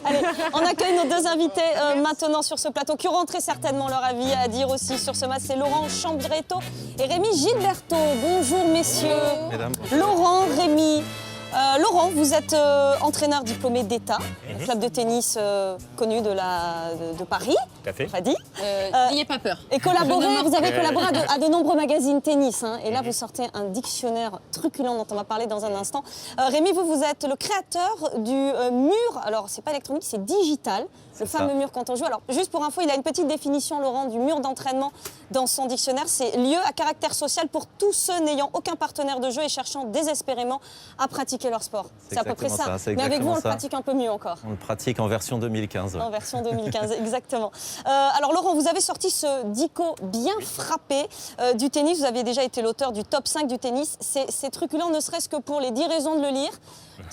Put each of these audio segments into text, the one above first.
Allez, on accueille nos deux invités maintenant sur ce plateau qui auront très certainement leur avis à dire aussi sur ce match. C'est Laurent Chambiretto et Rémi Gilberto. Bonjour messieurs. Mesdames. Laurent, Rémi. Laurent, vous êtes entraîneur diplômé d'État, club de tennis connu de Paris. Tout à fait. Pas dit. N'ayez pas peur. Et vous avez collaboré à de nombreux magazines tennis. Hein, et là, vous sortez un dictionnaire truculent dont on va parler dans un instant. Rémi, vous êtes le créateur du mur. Alors, c'est pas électronique, c'est digital. Le fameux mur quand on joue. Alors, juste pour info, il a une petite définition, Laurent, du mur d'entraînement dans son dictionnaire. C'est lieu à caractère social pour tous ceux n'ayant aucun partenaire de jeu et cherchant désespérément à pratiquer leur sport. C'est à peu près ça. Mais avec vous, on le pratique un peu mieux encore. On le pratique en version 2015. Ouais. En version 2015, exactement. Alors Laurent, vous avez sorti ce dico bien frappé du tennis. Vous aviez déjà été l'auteur du top 5 du tennis. C'est truculent, ne serait-ce que pour les 10 raisons de le lire.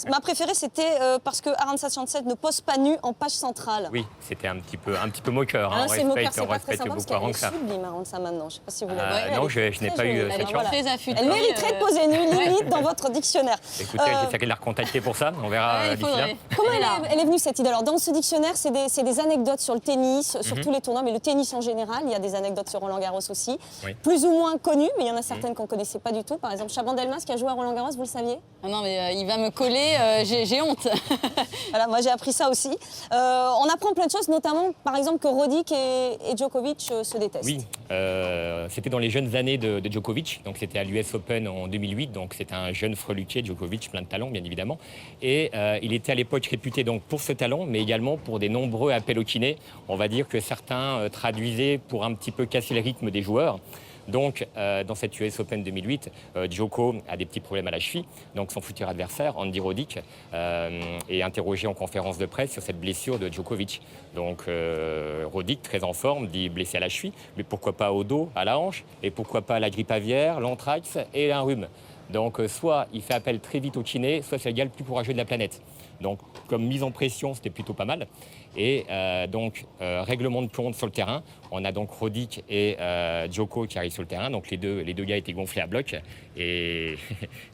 Ma préférée, c'était parce que Arantxa Sánchez ne pose pas nu en page centrale. Oui, c'était un petit peu moqueur. Hein. C'est moqueur, c'est on pas très respecte sympa parce beaucoup qu'elle est Arantxa. sublime, Arantxa, maintenant. Je ne sais pas si vous l'avez. Non, je n'ai pas eu cette chance. Très affûtée. Elle mériterait de poser nu, limite, dans votre dictionnaire. Écoutez, j'essaie de la recontacter pour ça. On verra d'ici là. Comment elle est venue cette idée? Alors, dans ce dictionnaire, c'est des anecdotes sur le tennis, sur tous les tournois, mais le tennis en général. Il y a des anecdotes sur Roland Garros aussi, plus ou moins connues, mais il y en a certaines qu'on ne connaissait pas du tout. Par exemple, Chaban Delmas qui a joué à Roland Garros, vous le saviez? Non, mais il va me coller, j'ai honte. Voilà, moi j'ai appris ça aussi. On apprend plein de choses, notamment par exemple que Roddick et Djokovic se détestent. Oui, c'était dans les jeunes années de Djokovic, donc c'était à l'US Open en 2008, donc c'était un jeune freluquet, Djokovic, plein de talent bien évidemment. Et il était à l'époque réputé donc pour ce talent, mais également pour des nombreux appels au kiné. On va dire que certains traduisaient pour un petit peu casser le rythme des joueurs. Donc, dans cette US Open 2008, Djoko a des petits problèmes à la cheville. Donc, son futur adversaire, Andy Roddick, est interrogé en conférence de presse sur cette blessure de Djokovic. Donc, Roddick, très en forme, dit blessé à la cheville, mais pourquoi pas au dos, à la hanche, et pourquoi pas la grippe aviaire, l'anthrax et un rhume. Donc, soit il fait appel très vite au kiné, soit c'est le gars le plus courageux de la planète. Donc, comme mise en pression, c'était plutôt pas mal. Et règlement de compte sur le terrain. On a donc Roddick et Djoko qui arrivent sur le terrain. Donc, les deux gars étaient gonflés à bloc. Et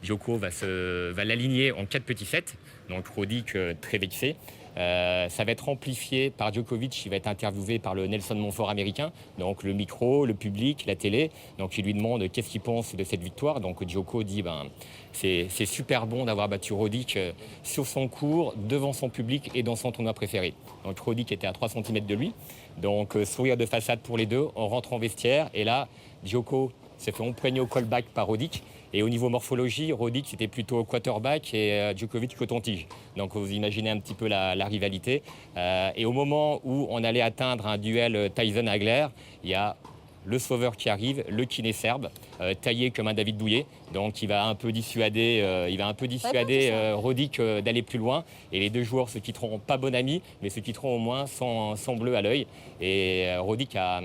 Djoko va l'aligner en 4 petits sets. Donc, Roddick très vexé. Ça va être amplifié par Djokovic, il va être interviewé par le Nelson Montfort américain, donc le micro, le public, la télé. Donc il lui demande qu'est-ce qu'il pense de cette victoire. Donc Djoko dit c'est super bon d'avoir battu Roddick sur son court, devant son public et dans son tournoi préféré. Donc Roddick était à 3 cm de lui. Donc sourire de façade pour les deux, on rentre en vestiaire et là Djoko s'est fait empoigner au callback par Roddick. Et au niveau morphologie, Roddick c'était plutôt quarterback et Djokovic coton-tige. Donc vous imaginez un petit peu la rivalité. Et au moment où on allait atteindre un duel Tyson-Hagler, il y a le sauveur qui arrive, le kiné serbe, taillé comme un David Douillet. Donc il va un peu dissuader, Roddick d'aller plus loin. Et les deux joueurs se quitteront pas bon amis, mais se quitteront au moins sans bleu à l'œil. Et Roddick a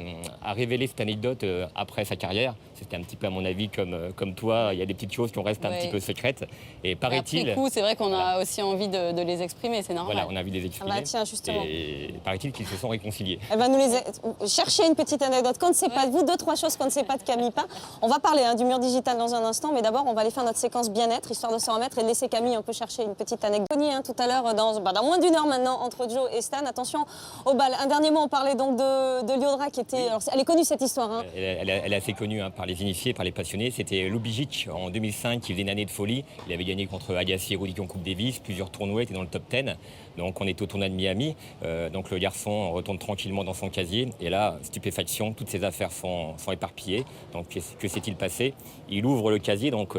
révélé cette anecdote après sa carrière. C'était un petit peu à mon avis comme toi, il y a des petites choses qui restent un petit peu secrètes. Et paraît-il... Après coup, c'est vrai qu'on a aussi envie de les exprimer, c'est normal. Voilà, on a envie de les exprimer. Tiens, justement. Et paraît-il qu'ils se sont réconciliés. Cherchez une petite anecdote qu'on ne sait pas de vous, 2-3 choses qu'on ne sait pas de Camille Pain. On va parler du mur digital dans un instant, mais d'abord on va aller faire notre séquence bien-être, histoire de se remettre et de laisser Camille un peu chercher une petite anecdote. Tout à l'heure, dans moins d'1 heure maintenant, entre Joe et Stan. Attention au bal. Un dernier mot, on parlait donc de Lyodra qui était... Alors, elle est connue cette histoire. Hein. Elle est assez connue par les initiés, par les passionnés. C'était Lubicic en 2005 qui faisait une année de folie. Il avait gagné contre Agassi et Roddick en Coupe Davis, plusieurs tournois, était dans le top 10. Donc on est au tournoi de Miami. Donc le garçon retourne tranquillement dans son casier. Et là, stupéfaction, toutes ses affaires sont éparpillées. Donc que s'est-il passé? Il ouvre le casier, donc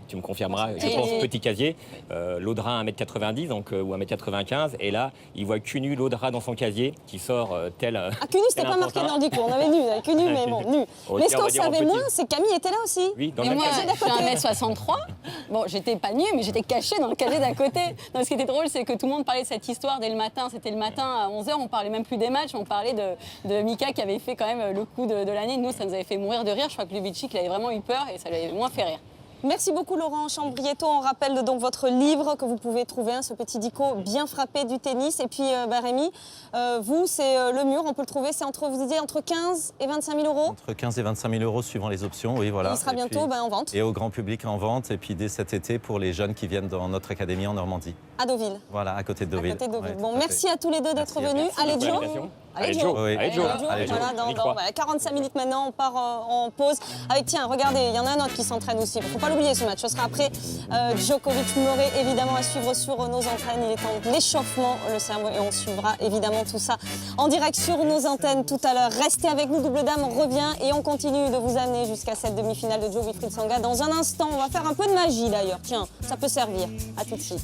tu me confirmeras, je pense petit casier. L'Audra à 1m90 donc, ou 1m95. Et là, il voit cul nu l'Audra dans son casier qui sort tel... cul nu, c'était pas marqué dans le dico. On avait nu, cul nu, mais bon, nu. Mais ce qu'on savait moins, c'est que Camille était là aussi. Oui, dans et le moi, casier. je suis 1m63. Bon, j'étais pas nue, mais j'étais cachée dans le casier d'à côté. Donc, ce qui était drôle, c'est que tout le monde parlait de cette histoire dès le matin. C'était le matin à 11h, on parlait même plus des matchs, on parlait de Mika qui avait fait quand même le coup de l'année. Nous, ça nous avait fait mourir de rire. Je crois que Lubicic, il avait vraiment eu peur et ça lui avait moins fait rire. Merci beaucoup Laurent Chambrietto. On rappelle donc votre livre que vous pouvez trouver, ce petit dico bien frappé du tennis. Et puis Rémi, vous, c'est le mur, on peut le trouver, c'est entre 15 et 25 000 euros. Entre 15 et 25 000 euros suivant les options, oui, voilà. Et il sera bientôt en vente. Et au grand public en vente, et puis dès cet été pour les jeunes qui viennent dans notre académie en Normandie. À Deauville. Voilà, à côté de Deauville. À côté de Deauville. Ouais, Bon, tout à fait. merci à tous les deux d'être Merci, venus. merci Allez pour Joe. l'invitation. Allez Joe. Joe. Oui. Allez, Joe. Allez, Joe. Voilà, On y croit. 45 minutes maintenant, on part en pause. Avec, tiens, regardez, il y en a un autre qui s'entraîne aussi. Il ne faut pas l'oublier ce match. Ce sera après Djokovic Murray, évidemment, à suivre sur nos antennes. Il est temps de l'échauffement, le cerveau, et on suivra évidemment tout ça en direct sur nos antennes tout à l'heure. Restez avec nous, Double Dame revient et on continue de vous amener jusqu'à cette demi-finale de Joe Wilfried Tsonga. Dans un instant, on va faire un peu de magie d'ailleurs. Tiens, ça peut servir. À tout de suite.